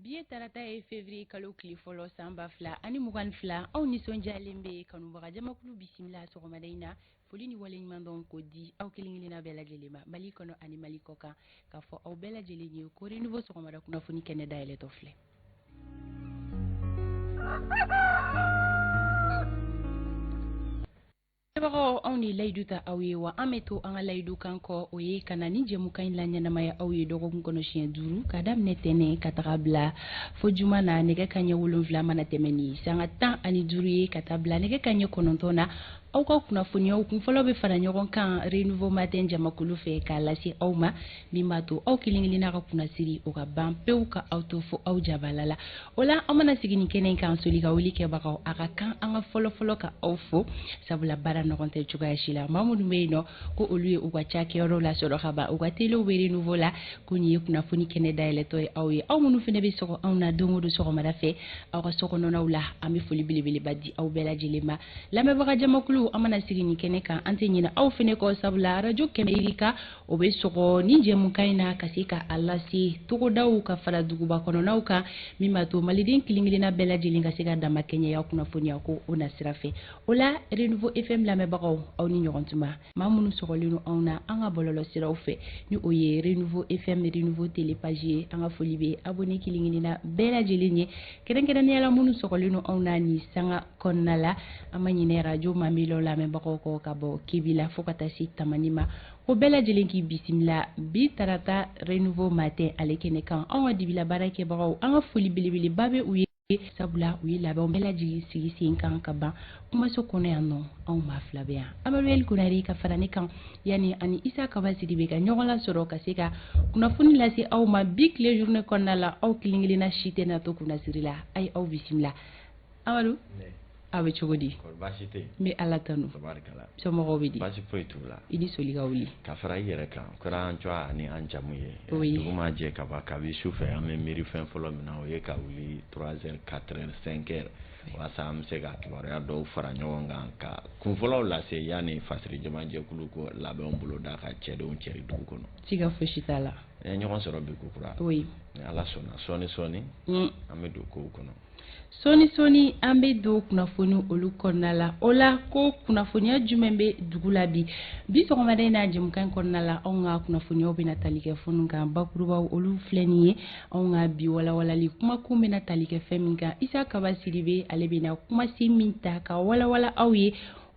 Biye tarata ye février kalo kile fɔlɔ san 2022 aw nisɔndiyalen bɛ kanubaga jamakulu bisimila sɔgɔmada in na foli ni waleɲuman dɔn ko di aw kelen-kelenna bɛɛ lajɛlen ma Mali kɔnɔ ani Mali kɔkan k'a fɔ aw bɛɛ lajɛlen ye ko renouveau sɔgɔmada kunnafoni kɛnɛ dayɛlɛtɔ filɛ. Sebagaw aw ni layidu ta aw ye wa an bɛ to an ka layidu kan kɔ o ye ka na ni jɛmukan in la ɲɛnamaya aw ye dɔgɔkun kɔnɔ siɲɛ 5 ka daminɛ tɛnɛ ka taga bila fo juma na nɛgɛ kanɲɛ 7 mana tɛmɛ ni sanga 15 ye ka taa bila nɛgɛ kanɲɛ 9 na aw ka kunnafoniyaw kunfɔlɔ bɛ fara ɲɔgɔn kan renouveau matin jamakulu fɛ k'a lase aw ma min b'a to aw kelen-kelenna ka kunnasiri o ka ban pewu ka aw to fo aw jabala la o la an mana sigi nin kɛnɛ kan soli ka wuli kɛbagaw a ka kan an ka fɔlɔ-fɔlɔ ka aw fo sabula baara ɲɔgɔn tɛ cogoya si la maa minnu bɛ yen nɔ ko olu ye u ka cakɛyɔrɔ la sɔrɔ ka ban u ka telew bɛ renouveau la ko nin ye kunnafoni kɛnɛ dayɛlɛtɔ ye aw ye aw minnu fana bɛ sɔgɔ anw na don o don sɔgɔmada fɛ aw ka sokɔnɔnaw la an bɛ foli belebeleba di aw bɛɛ lajɛlen ma lamɛnbaga jamakulu an mana sigi nin kɛnɛ kan an tɛ ɲinɛ aw fana kɔ sabula radio kɛmɛyirika o bɛ sɔgɔ ni jɛmukan in na ka se ka a lase togodaw ka fara duguba kɔnɔnaw kan min b'a to maliden kelen-kelenna bɛɛ lajɛlen ka se ka dama kɛɲɛya kunnafoniya ko o na sira fɛ o la renouveau FM lamɛnbagaw aw ni ɲɔgɔn tuma maa minnu sɔgɔlen don anw na an ka bɔlɔlɔ siraw fɛ ni o ye renouveau FM renouveau télépage ye an ka foli bɛ abonné kelen-kelenna bɛɛ lajɛlen ye kɛrɛnkɛrɛnnenya la minnu sɔgɔlen don anw na ni sanga kɔnɔna la an ma ɲinɛ radio Mamilo lamɛnbagaw kɔ ka bɔ Kibila fo ka taa se Tamani ma ko bɛɛ lajɛlen k'i bisimila bi tarata renouveau matin ale kɛnɛ kan anw ka dibila baarakɛbagaw an ka foli belebeleba bɛ u ye sabula u ye labɛnw bɛɛ lajɛlen sigi sen kan ka ban kumaso kɔnɔ yan nɔ anw maa fila bɛ yan Emmanuel Konare ka fara ne kan yanni ani Isa Kaba Sidibe ka ɲɔgɔn lasɔrɔ ka se ka kunnafoni lase aw ma bi tile journée kɔnɔna la aw kelen-kelenna si tɛ na to kunnasiri la a ye aw bisimila Amadu a bɛ cogo di baasi tɛ n bɛ Ala tanu tabarikala somɔgɔw bɛ di baasi foyi t'u la i ni soli ka wuli ka fara i yɛrɛ kan o kɛra an jɔ ani an jamu ye oui dugu ma jɛ ka ban kabi su fɛ an bɛ miiri fɛn fɔlɔ min na o ye ka wuli 3h 4h 5h walasa an bɛ se ka kibaruya dɔw fara ɲɔgɔn kan ka kunfɔlɔw lase yanni fasiri jamajɛkulu ko labɛnw bolo da ka cɛdenw cɛri dugu kɔnɔ siga fosi t'a la ɲɔgɔn sɔrɔ bi kukura oui ni Ala sɔnna sɔɔni an bɛ don kow kɔnɔ sɔɔni an bɛ don kunnafoni olu kɔnɔna la o la ko kunnafoniya jumɛn bɛ dugu la bi sɔgɔmada in na jɛmukan kɔnɔna la anw ka kunnafoniyaw bɛna tali kɛ fɛnw kan bakurubaw olu filɛ nin ye anw ka bi walawalali kumakun bɛna tali kɛ fɛn min kan Isa Kaba Sidibe ale bɛna kumasen min ta ka walawala aw ye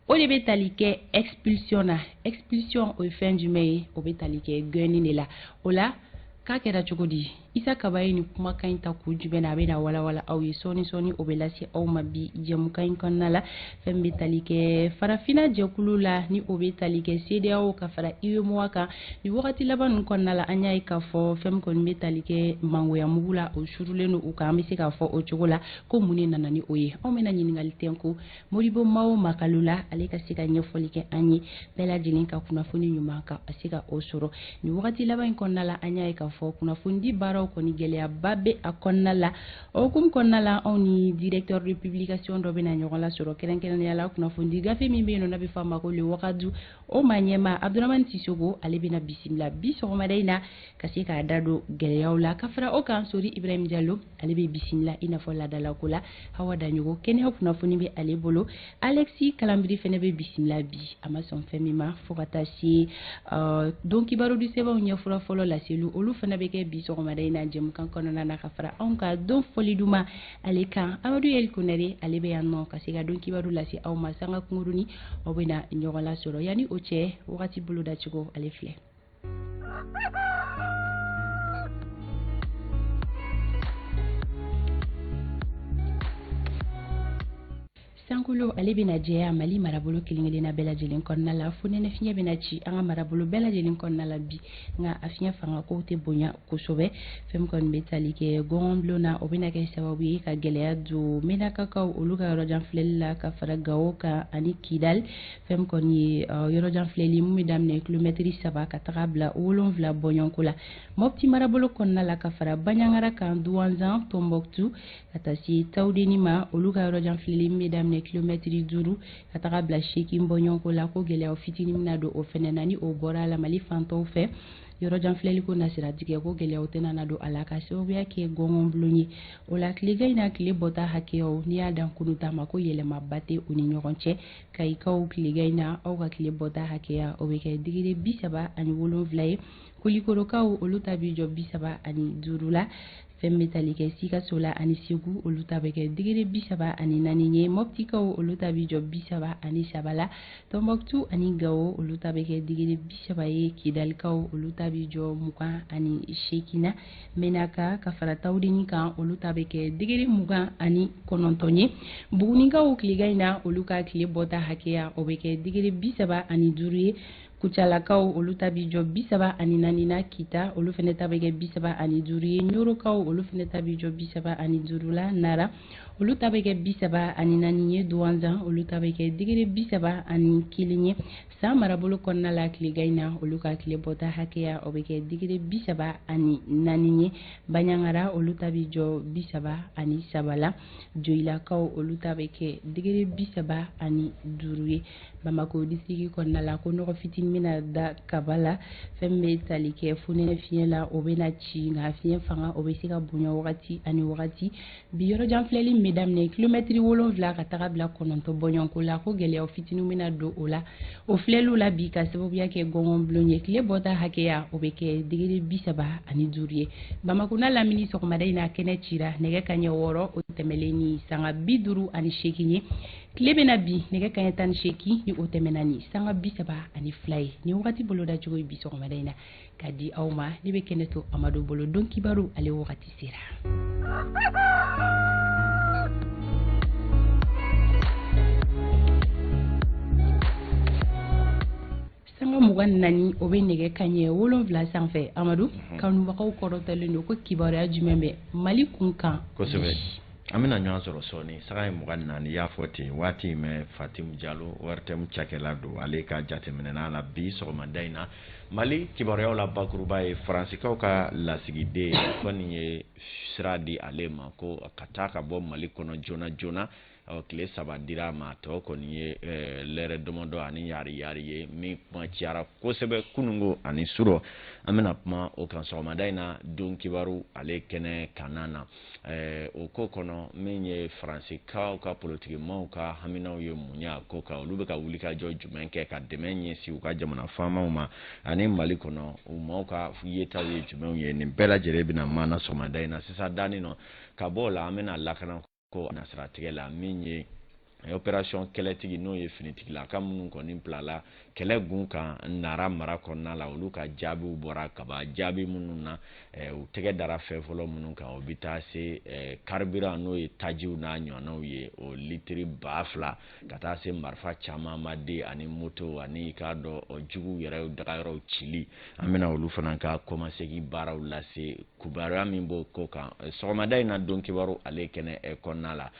o de bɛ tali kɛ expulsion na expulsion o ye fɛn jumɛn ye o bɛ tali kɛ gɛnni de la o la k'a kɛra cogo di Isa Kaba ye nin kumakan in ta kun jumɛn na a bɛna walawala aw ye sɔɔni o bɛ lase aw ma bi jɛmukan in kɔnɔna la fɛn bɛ tali kɛ farafinna jɛkulu la ni o bɛ tali kɛ CEDEAO ka fara UEMOA kan ni wagati laban ninnu kɔnɔna la an y'a ye k'a fɔ fɛn min kɔni bɛ tali kɛ mangoyamugu la o surulen don u kan an bɛ se k'a fɔ o cogo la ko mun de nana ni o ye anw bɛna ɲininkali tɛnku Modibo Mao Makalu la ale ka se ka ɲɛfɔli kɛ an ye bɛɛ lajɛlen ka kunnafoni ɲuman ka a se ka o sɔrɔ ni wagati laban in kɔnɔna la an y'a ye k'a fɔ kunnafoni di baaraw kɔni gɛlɛyaba bɛ a kɔnɔna la o hukumu kɔnɔna la anw ni directeur de publication dɔ bɛna ɲɔgɔn lasɔrɔ kɛrɛnkɛrɛnnenya la kunnafoni di gafe min bɛ yen nɔ n'a bɛ fɔ a ma ko le wagadu o maa ɲɛmaa Abdramane Sisoko ale bɛna bisimila bi sɔgɔmada in na ka se k'a da don gɛlɛyaw la ka fara o kan Sori Ibrahim Diallo ale bɛ bisimila i n'a fɔ ladalako la Hawa Daɲogo kɛnɛya kunnafoni bɛ ale bolo Alexis Kalambiri fana bɛ bisimila bi a ma sɔn fɛn min ma fo ka taa se don kibaru di sɛbɛnw ɲɛfɔlɔ fɔlɔ laselu olu fana bɛ kɛ bi sɔgɔmada in na jɛmukan kɔnɔna na ka fara anw ka don fɔli duman ale kan Amadu El Konare ale bɛ yan nɔ ka se ka don kibaru lase aw ma sanga kungurunin aw bɛna ɲɔgɔn lasɔrɔ yanni o cɛ wagati bolo dacogo ale filɛ. Sankolo ale bɛna jɛya Mali marabolo kelen-kelenna bɛɛ lajɛlen kɔnɔna la fo nɛnɛ fiɲɛ bɛna ci an ka marabolo bɛɛ lajɛlen kɔnɔna la bi nka a fiɲɛ fanga kow tɛ bonya kosɛbɛ fɛn min kɔni bɛ tali kɛ gɔngɔnbulon na o bɛna kɛ sababu ye ka gɛlɛya don Menakakaw olu ka yɔrɔjan filɛli la ka fara Gao kan ani Kidal fɛn min kɔni ye yɔrɔjan filɛli mun bɛ daminɛ kilomɛtiri 3 ka taga bila 7 bɔɲɔnko la Mopti marabolo kɔnɔna la ka fara Banyangra kan Douanzan Tombouctou ka taa se Taoudeni ma olu ka yɔrɔjan filɛli mun bɛ daminɛ kilomɛtiri 5 ka taga bila 8 bɔɲɔnko la ko gɛlɛya fitinin mina don o fɛnɛ na ni o bɔra la Mali fantanw fɛ yɔrɔ janfilɛli ko nasira tigɛ ko gɛlɛyaw tɛna na don a la ka sababuya kɛ gɔngɔn bulon ye o la tilegan in na tile bɔta hakɛyaw n'i y'a dan kunu ta ma ko yɛlɛmaba tɛ u ni ɲɔgɔn cɛ kayikaw tilegan in na aw ka tile bɔta hakɛya o bɛ kɛ digiri 37 ye kulikorokaw olu ta bi jɔ 35 la fɛn bɛ tali kɛ Sikaso la ani Segu olu ta bɛ kɛ digiri 34 ye Moptikaw olu ta bi jɔ 33 la Tombouctou ani Gao olu ta bɛ kɛ digiri 30 ye Kidalikaw olu ta bi jɔ 28 na Menaka ka fara Tawudini kan olu ta bɛ kɛ digiri 29 ye Bugunikaw tilegan in na olu ka tile bɔta hakɛya o bɛ kɛ digiri 35 ye Kucalakaw olu ta bi jɔ 34 na Kita olu fɛnɛ ta bɛ kɛ 35 ye Ɲorokaw olu fɛnɛ ta bi jɔ 35 la Nara olu ta bɛ kɛ 34 ye Douanzan olu ta bɛ kɛ digiri 31 ye San marabolo kɔnɔna la tilegan in na olu ka tile bɔta hakɛya o bɛ kɛ digiri 34 ye Baɲangara olu ta bi jɔ 33 la Joyilakaw olu ta bɛ kɛ digiri 35 ye Bamako district kɔnɔna la ko nɔgɔ fitinin bɛna da kaba la fɛn bɛ tali kɛ funɛnɛ fiɲɛ la o bɛna ci nka fiɲɛ fanga o bɛ se ka bonya wagati ani wagati bi yɔrɔ janfilɛli bɛ daminɛ kilomɛtiri 7 ka taga bila 9 bɔɲɔnko la ko gɛlɛyaw fitinin bɛna don o la o filɛliw la bi ka sababuya kɛ gɔngɔn bulon ye tile bɔta hakɛya o bɛ kɛ digiri 35 ye Bamako n'a lamini sɔgɔmada in na kɛnɛ cira nɛgɛ kanɲɛ 6 o tɛmɛlen ni sanga 58 ye tile bɛna bi nɛgɛ kanɲɛ 18 ni o tɛmɛna ni sanga 32 ye ni wagati boloda cogo bi sɔgɔmada in na ka di aw ma ne bɛ kɛnɛ to Amadu bolo don kibaru ale wagati sera sanga 24 o bɛ nɛgɛ kanɲɛ 7 sanfɛ Amadu kanubagaw kɔrɔtalen don ko kibaruya jumɛn bɛ Mali kunkan kosɛbɛ an bɛna ɲɔgɔn sɔrɔ sɔɔni saga ye 24 y'a fɔ ten waati mɛn Fatimu Jalo ORTM cakɛla don ale ka jateminɛna la bi sɔgɔmada in na Mali kibaruyaw la bakuruba ye Faransikaw ka lasigiden fɔ nin ye sira di ale ma ko ka taa ka bɔ Mali kɔnɔ joona joona tile 3 dira ma tɔ kɔni ye lɛrɛ dɔmɔdɔ ani yari ye min kuma ciyara kosɛbɛ kunungo ani suro an bɛna kuma o kan sɔgɔmada in na don kibaru ale kɛnɛ kanan na o ko kɔnɔ min ye Faransikaw ka politikimaaw ka haminaw ye mun ye a ko kan olu bɛ ka wulikajɔ jumɛn kɛ ka dɛmɛ ɲɛsin u ka jamana faamaw ma ani Mali kɔnɔ u maaw ka yetaw ye jumɛnw ye nin bɛɛ lajɛlen bɛna maana sɔgɔmada in na sisan dani nɔ ka bɔ o la an bɛna lakana ko nasiratigɛ la min ye opération kɛlɛtigi n'o ye finitigila ka minnu kɔni bilala kɛlɛ gun kan Nara mara kɔnɔna la olu ka jaabiw bɔra kaba jaabi minnu na u tɛgɛ dara fɛn fɔlɔ minnu kan o bɛ taa se carburant n'o ye tajiw n'a ɲɔgɔnnaw ye o litiri 2000 ka taa se marifa caman ma de ani moto ani k'a dɔn juguw yɛrɛ dagayɔrɔw cili an bɛna olu fana ka kɔmasegi baaraw lase kubaruya min b'o ko kan sɔgɔmada in na don kibaru ale kɛnɛ kɔnɔna la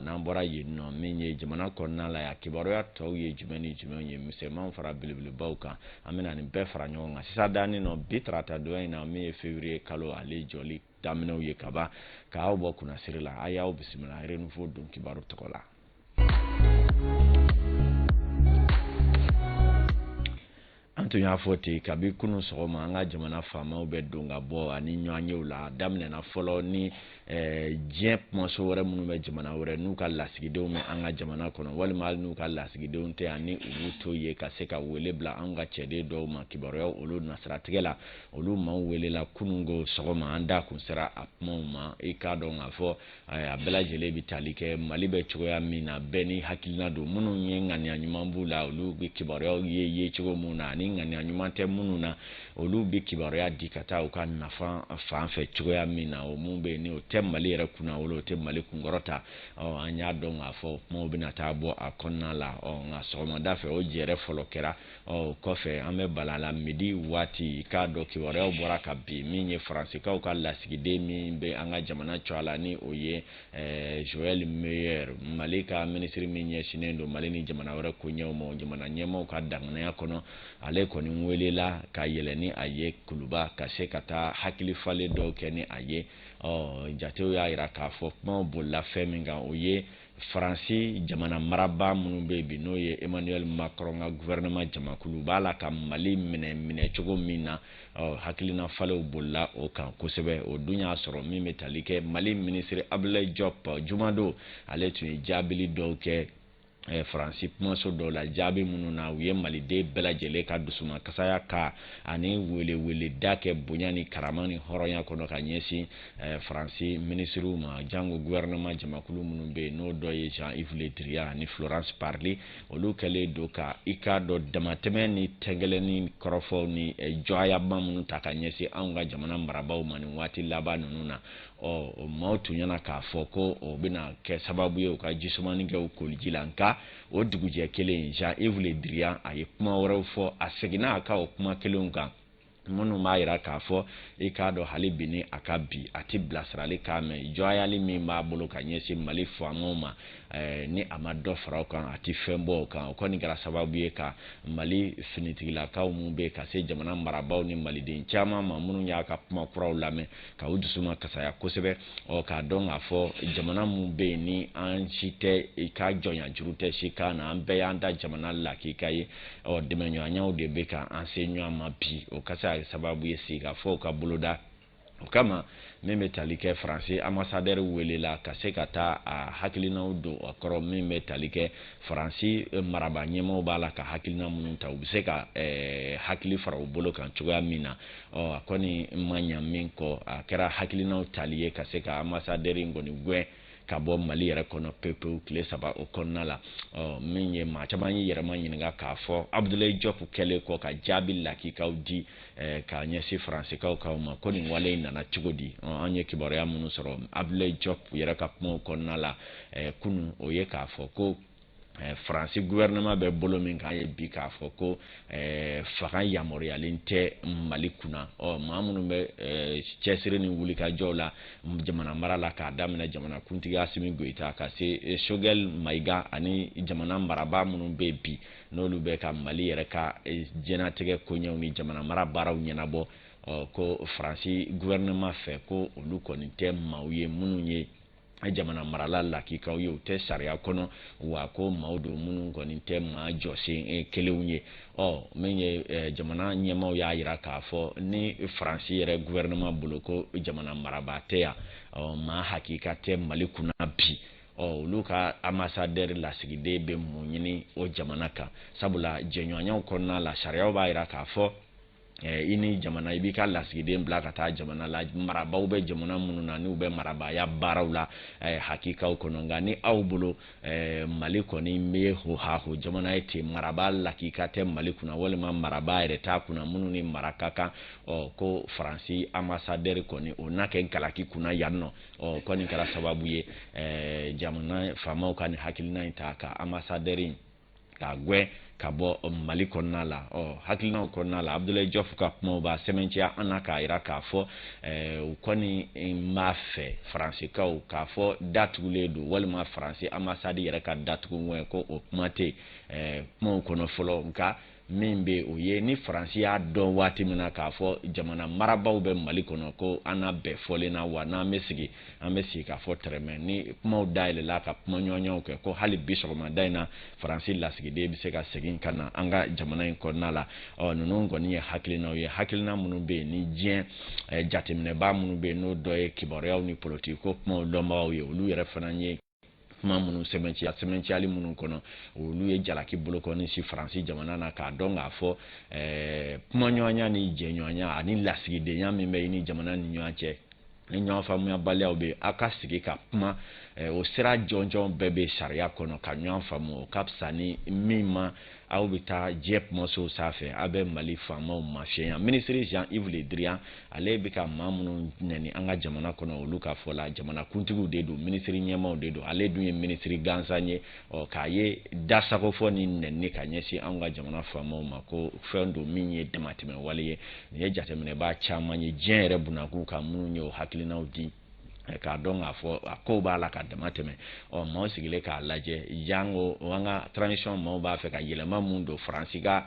n'an bɔra yen nɔ min ye jamana kɔnɔna la ya kibaruya tɔw ye jumɛn ni jumɛn ye misɛnmanw fara belebelebaw kan an bɛna nin bɛɛ fara ɲɔgɔn kan sisan dani nɔ bi tarata donya in na min ye février kalo ale jɔli daminɛw ye kaba k'aw bɔ kunnasiri la a y'aw bisimila renouveau don kibaru tɔgɔ la an tun y'a fɔ ten kabi kunun sɔgɔma an ka jamana faamaw bɛ don ka bɔ ani ɲɔgɔn yew la daminɛna fɔlɔ ni diɲɛ kumaso wɛrɛ minnu bɛ jamana wɛrɛ n'u ka lasigidenw bɛ an ka jamana kɔnɔ walima hali n'u ka lasigidenw tɛ ani olu to ye ka se ka wele bila an ka cɛden dɔw ma kibaruyaw olu nasiratigɛ la olu maaw welela kunungo sɔgɔma an da kun sera a kumaw ma i k'a dɔn k'a fɔ a bɛɛ lajɛlen bɛ tali kɛ Mali bɛ cogoya min na bɛɛ ni hakilina don minnu ye ŋaniya ɲuman b'u la olu bɛ kibaruyaw ye cogo min na ani ŋaniya ɲuman tɛ minnu na olu bɛ kibaruya di ka taa u ka nafa fan fɛ cogoya min na o mun bɛ ni o tɛ Mali yɛrɛ kunna wala o tɛ Mali kunkɔrɔta an y'a dɔn k'a fɔ kumaw bɛna taa bɔ a kɔnɔna la nka sɔgɔmada fɛ o jɛrɛ fɔlɔ kɛra kɔfɛ an bɛ bala la midi waati k'a dɔn kibaruyaw bɔra ka bin min ye Faransikaw ka lasigiden min bɛ an ka jamana cɔ a la ni o ye Joël Meyer Mali ka minisiri min ɲɛsinnen don Mali ni jamana wɛrɛ ko ɲɛw ma jamana ɲɛmaaw ka danganiya kɔnɔ ale kɔni welela ka yɛlɛ ni a ye kuluba ka se ka taa hakili falen dɔw kɛ ni a ye jatew y'a jira k'a fɔ kumaw bolila fɛn min kan o ye Faransi jamana maraba minnu bɛ bi n'o ye Emmanuel Macron ka gouvernement jamakulu b'a la ka Mali minɛ cogo min na hakilina falew bolila o kan kosɛbɛ o dun y'a sɔrɔ min bɛ tali kɛ Mali ministre Abdoulaye Diop Jumado ale tun ye jaabili dɔw kɛ Faransi kumaso dɔw la jaabi minnu na u ye maliden bɛɛ lajɛlen ka dusuma kasaya ka ani wele da kɛ bonya ni karama ni hɔrɔnya kɔnɔ ka ɲɛsin Faransi ministriw ma jango gouvernement jamakulu minnu bɛ n'o dɔ ye Jean-Yves Le Drian ani Florence Parly olu kɛlen do ka i ka dɔ damatɛmɛ ni tɛgɛlɛni kɔrɔfɔw ni jɔyaba minnu ta ka ɲɛsin anw ka jamana marabaaw ma ni waati laban ninnu na o maaw tun ɲɛna k'a fɔ ko o bɛna kɛ sababu ye u ka jisumani kɛ o koliji la nka o dugujɛ kelen Jean-Yves Le Drian a ye kuma wɛrɛw fɔ a seginna a ka o kuma kelenw kan minnu b'a yira k'a fɔ i k'a dɔn hali bi ni a ka bi a ti bilasirali k'a mɛn jɔyali min b'a bolo ka ɲɛsin Mali faamaw ma ni a ma dɔ fara o kan a ti fɛn bɔ o kan o kɔni kɛra sababu ye ka Mali finitigilakaw minnu bɛ ka se jamana marabaaw ni maliden caman ma minnu y'a ka kuma kuraw lamɛn ka u dusuma kasaya kosɛbɛ k'a dɔn k'a fɔ jamana minnu bɛ yen ni an si tɛ i ka jɔnya juru tɛ si kan na an bɛɛ y'an da jamana lakika ye dɛmɛɲɔgɔnyaw de bɛ ka an se ɲɔgɔn ma bi o ka se sababu ye sigi fɔ ka boloda o kama min bɛ tali kɛ Faransi ambassadeur welela ka se ka taa a hakilinaw don a kɔrɔ min bɛ tali kɛ Faransi maraba ɲɛmaaw b'a la ka hakilina minnu ta u bɛ se ka hakili fara u bolo kan cogoya min na a kɔni ma ɲa min kɔ a kɛra hakilinaw tali ye ka se ka ambassadeur in kɔni gɛn ka bɔ Mali yɛrɛ kɔnɔ pepewu tile 3 o kɔnɔna la min ye maa caman ye yɛrɛma ɲininka k'a fɔ Abdoulaye Diop kɛlen kɔ ka jaabi lakikaw di ka ɲɛsin Faransikaw kaw ma ko nin wale in nana cogo di an ye kibaruya minnu sɔrɔ Abdoulaye Diop yɛrɛ ka kumaw kɔnɔna la kunun o ye k'a fɔ ko Faransi gouvernement bɛ bolo min kan ye bi k'a fɔ ko fanga yamaruyalen tɛ Mali kunna maa minnu bɛ cɛsiri ni wulikajɔw la jamana mara la k'a daminɛ jamana kuntigi Asimi Goïta ka se Choguel Maïga ani jamana marabaa minnu bɛ bi n'olu bɛ ka Mali yɛrɛ ka jɛnatigɛ koɲɛw ni jamana mara baaraw ɲɛnabɔ ko Faransi gouvernement fɛ ko olu kɔni tɛ maaw ye minnu ye jamana marala lakikaw ye u tɛ sariya kɔnɔ wa ko maaw don minnu kɔni tɛ maa jɔsen kelenw ye min ye jamana ɲɛmaaw y'a yira k'a fɔ ni Faransi yɛrɛ gouvernement bolo ko jamana marabaa tɛ yan maa hakika tɛ Mali kunna bi olu ka ambassadeur lasigiden bɛ mun ɲini o jamana kan sabula jɛɲɔgɔnyaw kɔnɔna la sariyaw b'a yira k'a fɔ i ni jamana i b'i ka lasigiden bila ka taa jamana la marabaaw bɛ jamana minnu na n'u bɛ marabaaya baaraw la hakikaw kɔnɔ nka ni aw bolo Mali kɔni bɛ ho jamana ye ten marabaa lakika tɛ Mali kunna walima marabaa yɛrɛ t'a kunna minnu ni mara ka kan ko Faransi ambassadeur kɔni o na kɛ galaki kunna yan nɔ kɔni kɛra sababu ye jamana faamaw ka nin hakilina in ta ka ambassadeur in ka gɛn ka bɔ Mali kɔnɔna la hakilinaw kɔnɔna la Abdoulaye Diop ka kumaw b'a sɛbɛntiya an na k'a yira k'a fɔ u kɔni m'a fɛ Faransikaw k'a fɔ datugulen don walima Faransi ambassade yɛrɛ ka datugu ŋɛn ko o kuma tɛ kumaw kɔnɔ fɔlɔ nka min bɛ o ye ni Faransi y'a dɔn waati min na k'a fɔ jamana marabaaw bɛ Mali kɔnɔ ko an n'a bɛɛ fɔlen na wa n'an bɛ sigi k'a fɔ tɛrɛmɛ ni kumaw dayɛlɛla ka kuma ɲɔgɔnyaw kɛ ko hali bi sɔgɔmada in na Faransi lasigiden bɛ se ka segin ka na an ka jamana in kɔnɔna la ninnu kɔni ye hakilinaw ye hakilina minnu bɛ yen ni diɲɛ jateminɛbaa minnu bɛ yen n'o dɔ ye kibaruyaw ni politiki ko kumaw dɔnbagaw ye olu yɛrɛ fana ye kuma minnu sɛbɛntiyali minnu kɔnɔ olu ye jalaki bolokɔni si Faransi jamana na k'a dɔn k'a fɔ kuma ɲɔgɔnya ni jɛɲɔgɔnya ani lasigidenya min bɛ i ni jamana ni ɲɔgɔn cɛ ni ɲɔgɔn faamuyabaliyaw bɛ aw ka sigi ka kuma o sira jɔnjɔn bɛɛ bɛ sariya kɔnɔ ka ɲɔgɔn faamu o ka fisa ni min ma aw bɛ taa diɲɛ kumaso sanfɛ aw bɛ Mali faamaw mafiyɛnya ministre Jean-Yves Le Drian ale bɛ ka maa minnu nɛni an ka jamana kɔnɔ olu ka fɔ la jamana kuntigiw de don ministre ɲɛmaaw de don ale dun ye ministre gansan ye k'a ye dasagofɔ ni nɛni ka ɲɛsin an ka jamana faamaw ma ko fɛn don min ye damatɛmɛ wale ye nin ye jateminɛbaa caman ye diɲɛ yɛrɛ bunakun kan minnu ye o hakilinaw di ka dɔn k'a fɔ a kow b'a la ka dama tɛmɛ maaw sigilen k'a lajɛ jango an ka transition maaw b'a fɛ ka yɛlɛma mun don Faransi ka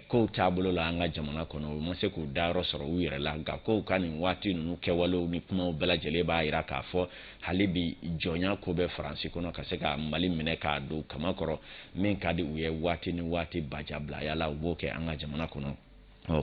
kow taabolo la an ka jamana kɔnɔ u ma se k'u dayɔrɔ sɔrɔ u yɛrɛ la nka kow ka nin waati ninnu kɛwalew ni kumaw bɛɛ lajɛlen b'a jira k'a fɔ hali bi jɔnya ko bɛ Faransi kɔnɔ ka se ka Mali minɛ k'a don kama kɔrɔ min ka di u ye waati ni waati bajabilaya la u b'o kɛ an ka jamana kɔnɔ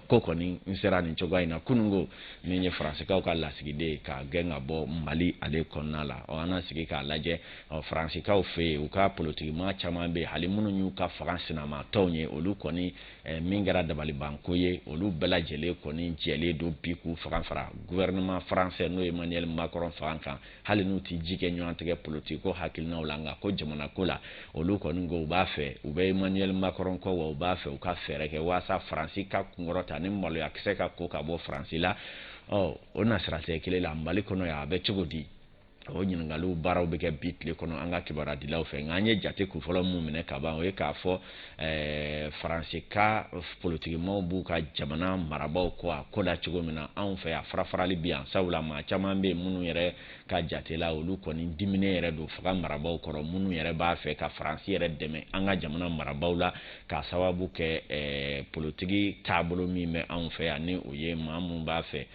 ko kɔni n sera nin cogoya in na kunungo min ye Faransikaw ka lasigiden ka gɛn ka bɔ Mali ale kɔnɔna la an na sigi k'a lajɛ Faransikaw fɛ yen u ka politikima caman bɛ hali minnu y'u ka fanga sinamatɔw ye olu kɔni min kɛra dabalibanko ye olu bɛɛ lajɛlen kɔni jɛlen don bi k'u fanga fara gouvernement français n'o ye Emmanuel Macron fanga kan hali n'u ti ji kɛ ɲɔgɔn tigɛ politiko hakilinaw la nka ko jamana ko la olu kɔni ko u b'a fɛ u bɛ Emmanuel Macron kɔ wa u b'a fɛ u ka fɛɛrɛ kɛ waasa Faransi ka kungɔrɔta ni maloya kisɛ ka ko ka bɔ Faransi la o na sira tɛ kelen la Mali kɔnɔ ya a bɛ cogo di o ɲininkaliw baaraw bɛ kɛ bi tile kɔnɔ an ka kibaradilaw fɛ nka an ye jate kun fɔlɔ mun minɛ ka ban o ye k'a fɔ Faransi ka politikimaw b'u ka jamana marabaw kɔ a ko la cogo min na anw fɛ a farafarali bi yan sabula maa caman bɛ minnu yɛrɛ ka jate la olu kɔni diminen yɛrɛ don faga marabaw kɔrɔ minnu yɛrɛ b'a fɛ ka Faransi yɛrɛ dɛmɛ an ka jamana marabaw la ka sababu kɛ politiki taabolo min bɛ anw fɛ yan ni o ye maa mun b'a fɛ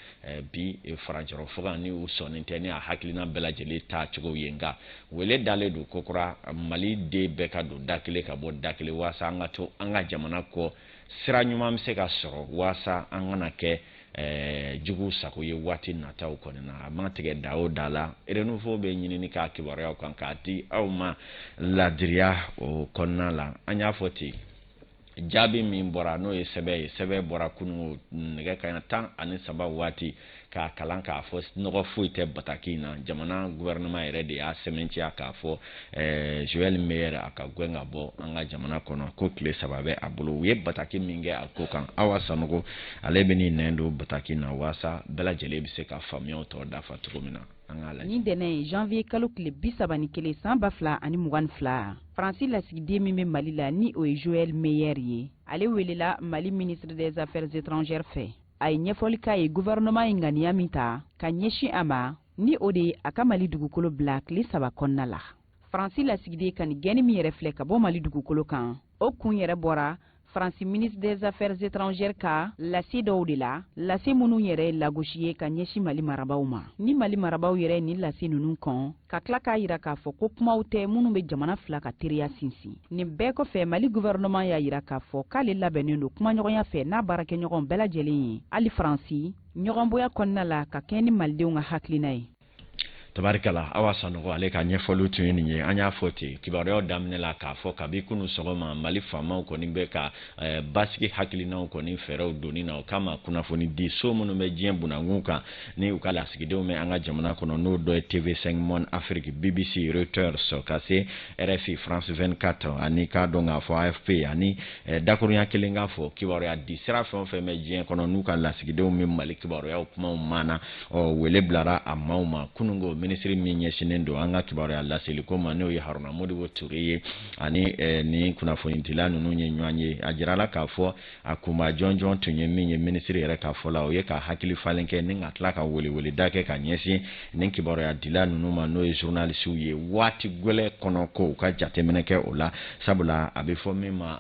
bi farancɛrɔ faga ni u sɔnni tɛ ni a hakilina bɛɛ lajɛlen ta cogo ye nka wele dalen don kokura Mali den bɛɛ ka don da kelen ka bɔ da kelen waasa an ka to an ka jamana kɔ sira ɲuman bɛ se ka sɔrɔ waasa an kana kɛ jugu sago ye waati nataw kɔni na a ma tigɛ da o da la renouveau bɛ ɲinini k'a kibaruyaw kan k'a di aw ma ladiriya o kɔnɔna la an y'a fɔ ten jaabi min bɔra n'o ye sɛbɛ ye sɛbɛ bɔra kunungo nɛgɛ kanɲɛ 13 waati k'a kalan k'a fɔ nɔgɔ foyi tɛ bataki in na jamana gouvernement yɛrɛ de y'a sɛmɛntiya k'a fɔ Joël Meyer a ka gɛn ka bɔ an ka jamana kɔnɔ ko tile 3 bɛ a bolo u ye bataki min kɛ a ko kan Awa Sanogo ale bɛ ni nɛn don bataki na waasa bɛɛ lajɛlen bɛ se ka faamuyaw tɔ dafa cogo min na an k'a lajɛ. Ni dɛnɛ ye janvier kalo tile 31 san 2022 Faransi lasigiden min bɛ Mali la ni o ye Joël Meyer ye ale welela Mali ministre des affaires étrangères fɛ a ye ɲɛfɔli k'a ye gouvernement ye ŋaniya min ta ka ɲɛsin a ma ni o de ye a ka Mali dugukolo bila tile 3 kɔnɔna la Faransi lasigiden ka nin gɛnni min yɛrɛ filɛ ka bɔ Mali dugukolo kan o kun yɛrɛ bɔra Faransi ministre des affaires étrangères ka lase dɔw de la lase minnu yɛrɛ lagosi ye ka ɲɛsin Mali marabaw ma ni Mali marabaw yɛrɛ ni lase ninnu kɔn ka tila k'a yira k'a fɔ ko kumaw tɛ minnu bɛ jamana fila ka teriya sinsin nin bɛɛ kɔfɛ Mali gouvernement y'a yira k'a fɔ k'ale labɛnnen don kumaɲɔgɔnya fɛ n'a baarakɛɲɔgɔn bɛɛ lajɛlen ye hali Faransi ɲɔgɔnboya kɔnɔna la ka kɛɲɛ ni malidenw ka hakilina ye tabarikala Awa Sanogo ale ka ɲɛfɔliw tun ye nin ye an y'a fɔ ten kibaruyaw daminɛ la k'a fɔ kabi kunu sɔgɔma Mali faamaw kɔni bɛ ka basigi hakilinaw kɔni fɛɛrɛw donni na o kama kunnafoni di so minnu bɛ diɲɛ bunakun kan ni u ka lasigidenw bɛ an ka jamana kɔnɔ n'o dɔ ye TV5 Monde Afrique BBC Reuters ka se RFI France 24 ani k'a dɔn k'a fɔ AFP ani dakurunya kelen k'a fɔ kibaruya di sira fɛn o fɛn bɛ diɲɛ kɔnɔ n'u ka lasigidenw bɛ Mali kibaruyaw kumaw maana wele bilara a maaw ma kunungo ministre min ɲɛsinnen don an ka kibaruya laseliko ma n'o ye Haruna Modibo Touré ye ani ni kunnafonidila ninnu ye ɲɔgɔn ye a jirala k'a fɔ a kunba jɔnjɔn tun ye min ye ministre yɛrɛ k'a fɔ la o ye ka hakili falen kɛ ni ka tila ka weleweleda kɛ ka ɲɛsin ni kibaruya dila ninnu ma n'o ye journalistw ye waati gwɛlɛ kɔnɔ ko u ka jateminɛ kɛ o la sabula a bɛ fɔ min ma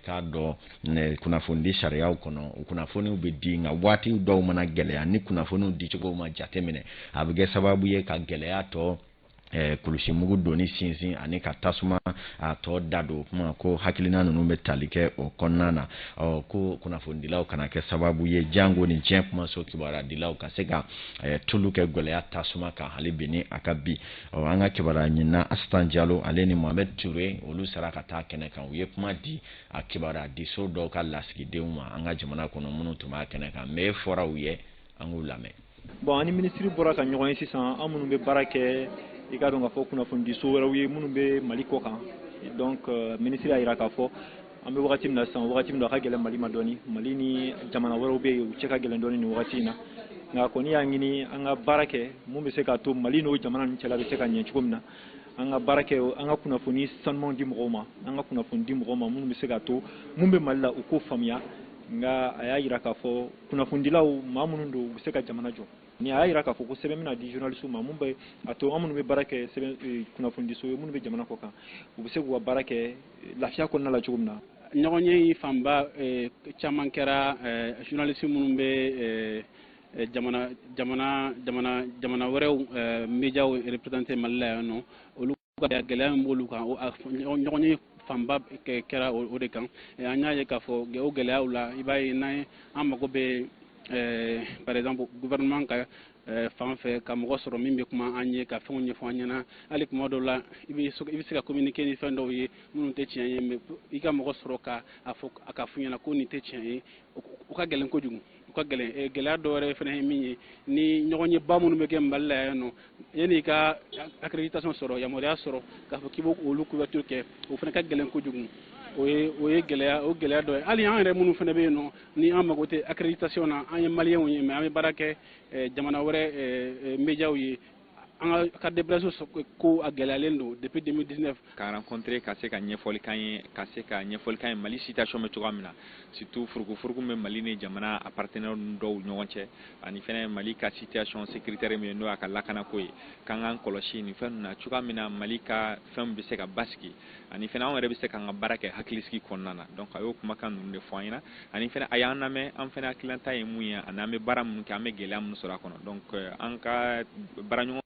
k'a dɔn kunnafonidi sariyaw kɔnɔ kunnafoniw bɛ di nka waati dɔw mana gɛlɛya ni kunnafoniw dicogo ma jateminɛ a bɛ kɛ sababu ye ka gɛlɛya tɔ kulusimugu doni sinsin ani ka tasuma a tɔ da don kuma ko hakilina ninnu bɛ tali kɛ o kɔnɔna na ko kunnafonidilaw kana kɛ sababu ye jango ni diɲɛ kumaso kibaruyadilaw ka se ka tulu kɛ gɛlɛya tasuma kan hali bi ni a ka bi an ka kibaruya ɲinina Astan Jalo ale ni Mohamed Touré olu sera ka taa kɛnɛ kan u ye kuma di a kibaruya di so dɔw ka lasigidenw ma an ka jamana kɔnɔ minnu tun b'a kɛnɛ kan mais fɔra u ye an k'u lamɛn. Bon ani ministre bɔra ka ɲɔgɔn ye sisan an minnu bɛ baara kɛ i ka dɔn k'a fɔ kunnafoni so wɛrɛw ye minnu bɛ Mali kɔ kan donc ministre y'a jira k'a fɔ an bɛ wagati min na sisan wagati min na a ka gɛlɛn Mali ma dɔɔni Mali ni jamana wɛrɛw bɛ yen u cɛ ka gɛlɛn dɔɔni nin wagati in na nka kɔni y'a ɲini an ka baara kɛ mun bɛ se k'a to Mali n'o jamana ninnu cɛla bɛ se ka ɲɛ cogo min na an ka baara kɛ an ka kunnafoni sanumanw di mɔgɔw ma an ka kunnafoni di mɔgɔw ma minnu bɛ se k'a to mun bɛ Mali la u k'o faamuya nka a y'a jira k'a fɔ kunnafonidilaw maa minnu don u bɛ se ka jamana jɔ ni a y'a k'a fɔ ko sɛbɛn bɛna di journaliste ma mun bɛ a to an minnu bɛ baara kɛ sɛbɛn kunnafonidiso ye minnu bɛ jamana kɔ kan u bɛ se k'u ka baara kɛ lafiya kɔnɔna la cogo min na. ɲɔgɔn ye fanba caman kɛra journaliste minnu bɛ jamana wɛrɛw médiaw représenter Mali la yan nɔ olu ka gɛlɛya min b'olu kan ɲɔgɔn ye fanba kɛra o de kan an y'a ye k'a fɔ o gɛlɛyaw la i b'a ye n'an an mago bɛ par exemple gouvernement ka fan fɛ ka mɔgɔ sɔrɔ min bɛ kuma an ye ka fɛnw ɲɛfɔ an ɲɛna hali tuma dɔw la i bɛ se ka communiquer ni fɛn dɔw ye minnu tɛ tiɲɛ ye mais i ka mɔgɔ sɔrɔ ka f'u ɲɛna ko nin tɛ tiɲɛ ye o ka gɛlɛn kojugu u ka gɛlɛn gɛlɛya dɔ wɛrɛ fana ye min ye ni ɲɔgɔn ye ba minnu bɛ kɛ Mali la yan nɔ yanni i ka accréditation sɔrɔ yamaruya sɔrɔ k'a fɔ k'i b'o olu couverture kɛ o fana ka gɛlɛn kojugu o ye gɛlɛya dɔ ye hali an yɛrɛ minnu fana bɛ yen nɔ ni an mago tɛ accréditation na an ye maliyɛnw ye mais an bɛ baara kɛ jamana wɛrɛ médiaw ye an ka déplacement ko a gɛlɛyalen don depuis 2019 ka rencontrer ka se ka ɲɛfɔli kan ye Mali situation bɛ cogoya min na surtout furukufuruku bɛ Mali ni jamana a partenaires dɔw ɲɔgɔn cɛ ani fɛnɛ Mali ka situation sécuritaire min n'o y'a ka lakanako ye k'an k'an kɔlɔsi nin fɛn ninnu na cogoya min na Mali ka fɛn bɛ se ka basigi ani fɛnɛ anw yɛrɛ bɛ se k'an ka baara kɛ hakilisigi kɔnɔna na donc a y'o kumakan ninnu de fɔ an ɲɛna ani fɛnɛ a y'an lamɛn an fɛnɛ hakilina ye mun ye ani an bɛ baara minnu kɛ an bɛ gɛlɛya minnu sɔrɔ a kɔnɔ donc an ka baara ɲɔgɔn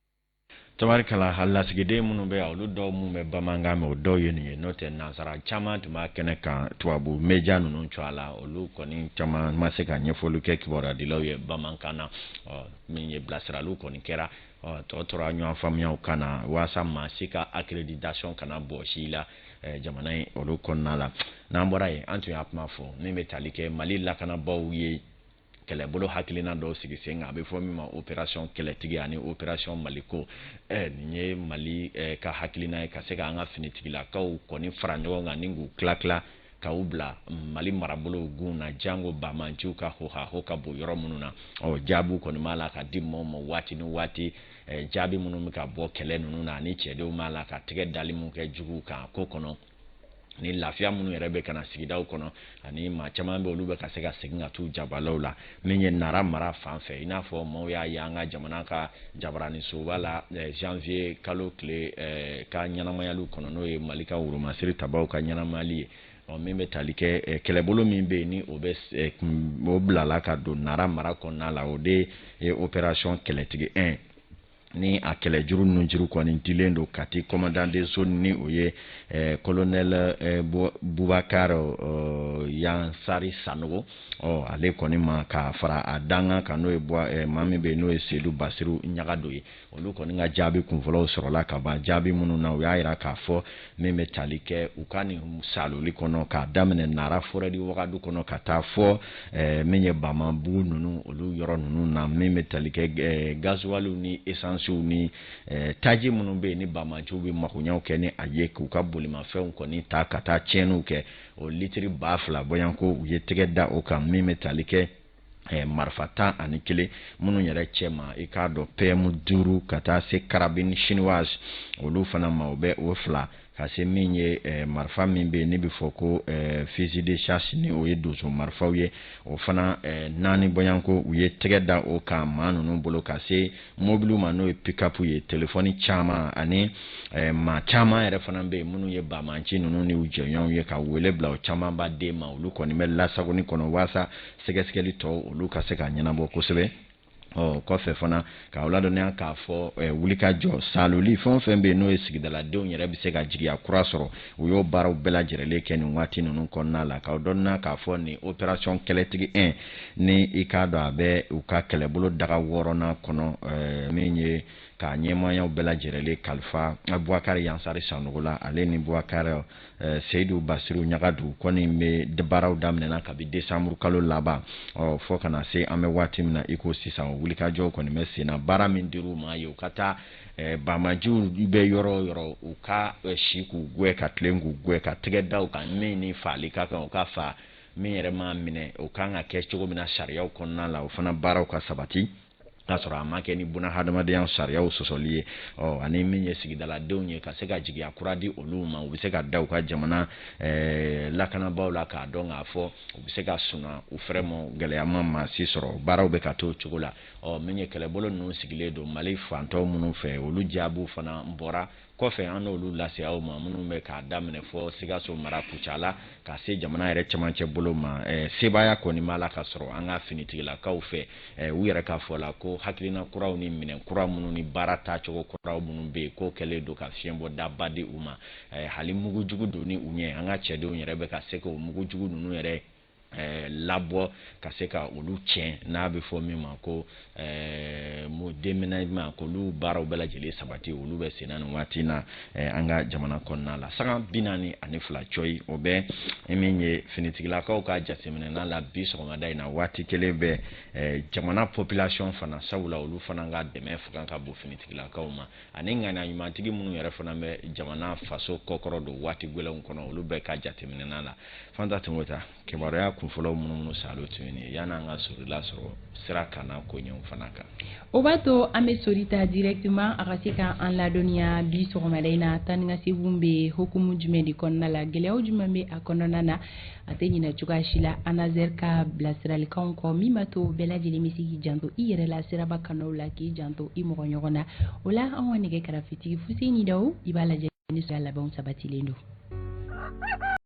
tabarikala halasigiden minnu bɛ olu dɔw mun bɛ bamanankan mɛn o dɔw ye nin ye n'o tɛ nansara caman tun b'a kɛnɛ kan tubabu media ninnu cɔ a la olu kɔni caman ma se ka ɲɛfɔli kɛ kibaruya ye bamanankan na min ye bilasiraliw kɔni kɛra tɔ tora ɲɔgɔn faamuyaw kan na waasa maa si ka accréditation kana bɔ si la jamana in olu kɔnɔna la n'an bɔra yen an tun y'a kuma fɔ min bɛ tali kɛ Mali lakanabaaw ye kɛlɛbolo hakilina dɔw sigi sen kan a bɛ fɔ min ma opération kɛlɛtigi ani opération Maliko nin ye Mali ka hakilina ye ka se ka an ka finitigilakaw kɔni fara ɲɔgɔn kan ni k'u tila k'u bila Mali marabolo gun na jango bamanciw ka hoho ka bɔ yɔrɔ minnu na jaabiw kɔni b'a la ka di mɔgɔw ma waati ni waati jaabi minnu bɛ ka bɔ kɛlɛ ninnu na ani cɛdenw b'a la ka tɛgɛ dali min kɛ juguw kan ko kɔnɔ ni lafiya minnu yɛrɛ bɛ kana sigidaw kɔnɔ ani maa caman bɛ olu bɛ ka se ka segin ka t'u jabalaw la min ye Nara mara fan fɛ i n'a fɔ maaw y'a ye an ka jamana ka jabaranisoba la janvier kalo tile ka ɲɛnamayaliw kɔnɔ n'o ye Mali ka woromasiri tabaw ka ɲɛnamayali ye min bɛ tali kɛ kɛlɛbolo min bɛ yen ni o bilala ka don Nara mara kɔnɔna la o de ye opération kɛlɛtigi 1 ni a kɛlɛjuru ninnu juru kɔni dilen don kati commandant de zone ni o ye colonel Bubakar Yansari Sanogo ale kɔni ma ka fara a danga kan n'o ye maa min bɛ n'o ye Seydou Basiru Ɲagado ye olu kɔni ka jaabi kunfɔlɔw sɔrɔla ka ban jaabi minnu na u y'a jira k'a fɔ min bɛ tali kɛ u ka nin saloli kɔnɔ k'a daminɛ Nara forêt di Wagadu kɔnɔ ka taa fɔ min ye Bamabugu ninnu olu yɔrɔ ninnu na min bɛ tali kɛ gasoil ni essence ni taji minnu bɛ yen ni bamanciw bɛ magoɲɛw kɛ ni a ye k'u ka bolimafɛnw kɔni ta ka taa tiɲɛniw kɛ o litiri 2000 bɔyanko u ye tɛgɛ da o kan min bɛ tali kɛ marifa 11 minnu yɛrɛ cɛ ma i k'a dɔn PM5 ka taa se carabine chinoise olu fana ma o bɛ o 2 ka se min ye marifa min bɛ yen ne bɛ fɔ ko fusil de chasse ni o ye donso marifaw ye o fana 4 bɔyanko u ye tɛgɛ da o kan maa ninnu bolo ka se mobiliw ma n'o ye pick-up ye telefɔni caman ani maa caman yɛrɛ fana bɛ yen minnu ye bamanci ninnu ni u jɛɲɔgɔnw ye ka wele bila o caman ba den ma olu kɔni bɛ lasagoni kɔnɔ waasa sɛgɛsɛgɛli tɔ olu ka se ka ɲɛnabɔ kosɛbɛ kɔfɛ fana ka ladɔnya k'a fɔ wulikajɔ saloli fɛn fɛn bɛ yen n'o ye sigidaladenw yɛrɛ bɛ se ka jigiya kura sɔrɔ u y'o baaraw bɛɛ lajɛlen kɛ nin waati ninnu kɔnɔna la ka dɔnna k'a fɔ nin opération kɛlɛtigi 1 ni i k'a dɔn a bɛ u ka kɛlɛbolo daga 6nan kɔnɔ min ye ka ɲɛmayaw bɛɛ lajɛlen kalifa Bubakar Yansari Sanogo la ale ni Bubakar Seydou Basiru Ɲagadu kɔni bɛ baaraw daminɛna kabi décembre kalo laban fɔ kana se an bɛ waati min na i ko sisan wulikajɔw kɔni bɛ senna baara min dir'u ma ye u ka taa bamajiw bɛ yɔrɔ o yɔrɔ u ka si k'u gɛn ka tilen k'u gɛn ka tɛgɛ da u kan min ni faali ka kan u ka fa min yɛrɛ m'a minɛ o kan ka kɛ cogo min na sariyaw kɔnɔna la o fana baaraw ka sabati k'a sɔrɔ a ma kɛ ni buna hadamadenya sariyaw sɔsɔli ye ani min ye sigidaladenw ye ka se ka jigiya kura di olu ma u bɛ se ka da u ka jamana lakanabaaw la k'a dɔn k'a fɔ u bɛ se ka suna u fɛrɛ ma gɛlɛyama maa si sɔrɔ baaraw bɛ ka to o cogo la min ye kɛlɛbolo ninnu sigilen don Mali fantɔw minnu fɛ olu jaabiw fana bɔra kɔfɛ an n'olu lase aw ma minnu bɛ k'a daminɛ fɔ Sikaso mara Kucala ka se jamana yɛrɛ cɛmancɛ bolo ma sebaaya kɔni b'a la ka sɔrɔ an ka finitigilakaw fɛ u yɛrɛ k'a fɔ la ko hakilina kuraw ni minɛn kura minnu ni baara taacogo kuraw minnu bɛ yen ko kɛlen don ka fiɲɛbɔ daba di u ma hali mugujugu don ni u ɲɛ an ka cɛdenw yɛrɛ bɛ ka se k'o mugujugu ninnu yɛrɛ labɔ ka se ka olu tiɲɛ n'a bɛ fɔ min ma ko déménagement k'olu baaraw bɛɛ lajɛlen sabati olu bɛ sen na nin waati na an ka jamana kɔnɔna la sanga 42 coyi o bɛ min ye finitigilakaw ka jateminɛ la bi sɔgɔmada in na waati kelen bɛ jamana population fana sabula olu fana ka dɛmɛ fanga ka bon finitigilakaw ma ani ŋana ɲumantigi minnu yɛrɛ fana bɛ jamana faso kɔkɔrɔ don waati gwɛlɛnw kɔnɔ olu bɛɛ ka jateminɛ la Fanta Tungota kibaruya kunfɔlɔ minnu salo tuguni yani an ka sorila sɔrɔ sira kana ko ɲɛw fana kan o b'a to an bɛ sorita directement a ka se ka an ladɔnniya bi sɔgɔmada in na taa ni ka seginw bɛ hukumu jumɛn de kɔnɔna la gɛlɛyaw jumɛn bɛ a kɔnɔna na a tɛ ɲinɛ cogoya si la Anazer ka bilasiralikanw kɔ min b'a to bɛɛ lajɛlen bɛ se k'i janto i yɛrɛ la siraba kanaw la k'i janto i mɔgɔ ɲɔgɔn na o la an ka nɛgɛ karafetigi Fuseni Dawu i b'a lajɛ ni sira labɛnw sabatilen don